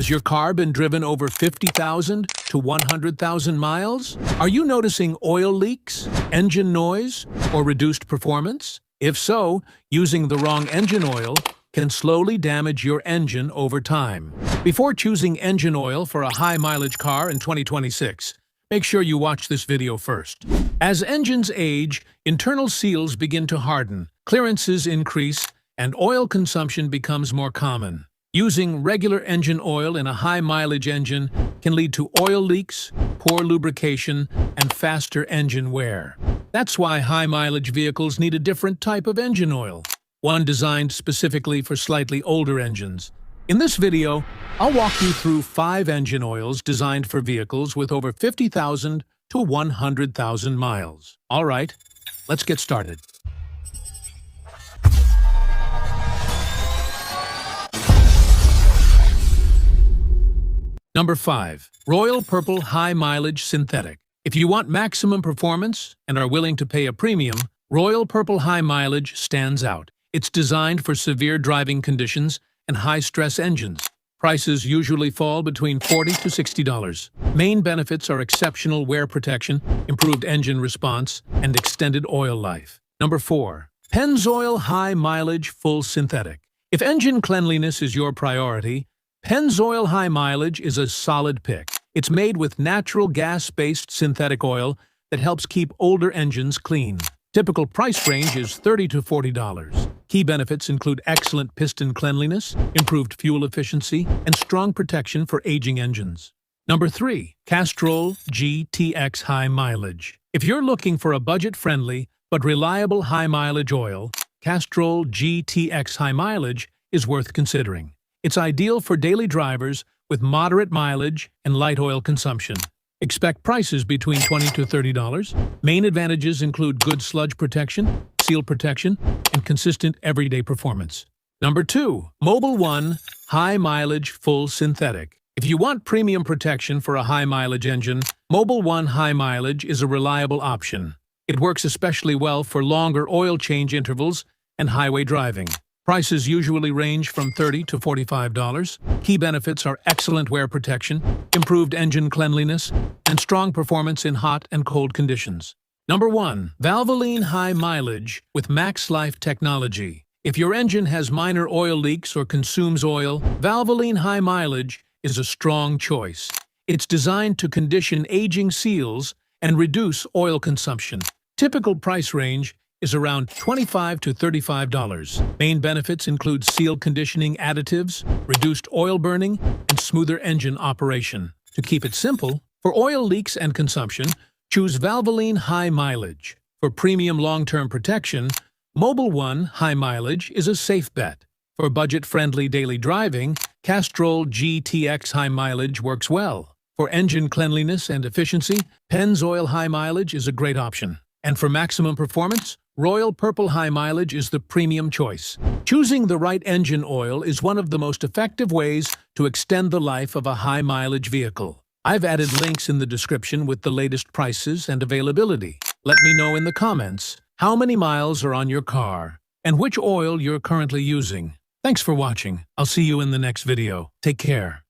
Has your car been driven over 50,000 to 100,000 miles? Are you noticing oil leaks, engine noise, or reduced performance? If so, using the wrong engine oil can slowly damage your engine over time. Before choosing engine oil for a high-mileage car in 2026, make sure you watch this video first. As engines age, internal seals begin to harden, clearances increase, and oil consumption becomes more common. Using regular engine oil in a high-mileage engine can lead to oil leaks, poor lubrication, and faster engine wear. That's why high-mileage vehicles need a different type of engine oil, one designed specifically for slightly older engines. In this video, I'll walk you through 5 engine oils designed for vehicles with over 50,000 to 100,000 miles. All right, let's get started. Number 5. Royal Purple High Mileage Synthetic. If you want maximum performance and are willing to pay a premium, Royal Purple High Mileage stands out. It's designed for severe driving conditions and high-stress engines. Prices usually fall between $40 to $60. Main benefits are exceptional wear protection, improved engine response, and extended oil life. Number 4. Pennzoil High Mileage Full Synthetic. If engine cleanliness is your priority, Pennzoil High Mileage is a solid pick. It's made with natural gas-based synthetic oil that helps keep older engines clean. Typical price range is $30 to $40. Key benefits include excellent piston cleanliness, improved fuel efficiency, and strong protection for aging engines. Number 3. Castrol GTX High Mileage. If you're looking for a budget-friendly but reliable high-mileage oil, Castrol GTX High Mileage is worth considering. It's ideal for daily drivers with moderate mileage and light oil consumption. Expect prices between $20 to $30. Main advantages include good sludge protection, seal protection, and consistent everyday performance. Number 2. Mobil 1 High Mileage Full Synthetic. If you want premium protection for a high-mileage engine, Mobil 1 High Mileage is a reliable option. It works especially well for longer oil change intervals and highway driving. Prices usually range from $30 to $45. Key benefits are excellent wear protection, improved engine cleanliness, and strong performance in hot and cold conditions. Number 1. Valvoline High Mileage with Max Life Technology. If your engine has minor oil leaks or consumes oil, Valvoline High Mileage is a strong choice. It's designed to condition aging seals and reduce oil consumption. Typical price range is around $25 to $35. Main benefits include seal conditioning additives, reduced oil burning, and smoother engine operation. To keep it simple, for oil leaks and consumption, choose Valvoline High Mileage. For premium long-term protection, Mobil 1 High Mileage is a safe bet. For budget-friendly daily driving, Castrol GTX High Mileage works well. For engine cleanliness and efficiency, Pennzoil High Mileage is a great option. And for maximum performance, Royal Purple High Mileage is the premium choice. Choosing the right engine oil is one of the most effective ways to extend the life of a high-mileage vehicle. I've added links in the description with the latest prices and availability. Let me know in the comments how many miles are on your car and which oil you're currently using. Thanks for watching. I'll see you in the next video. Take care.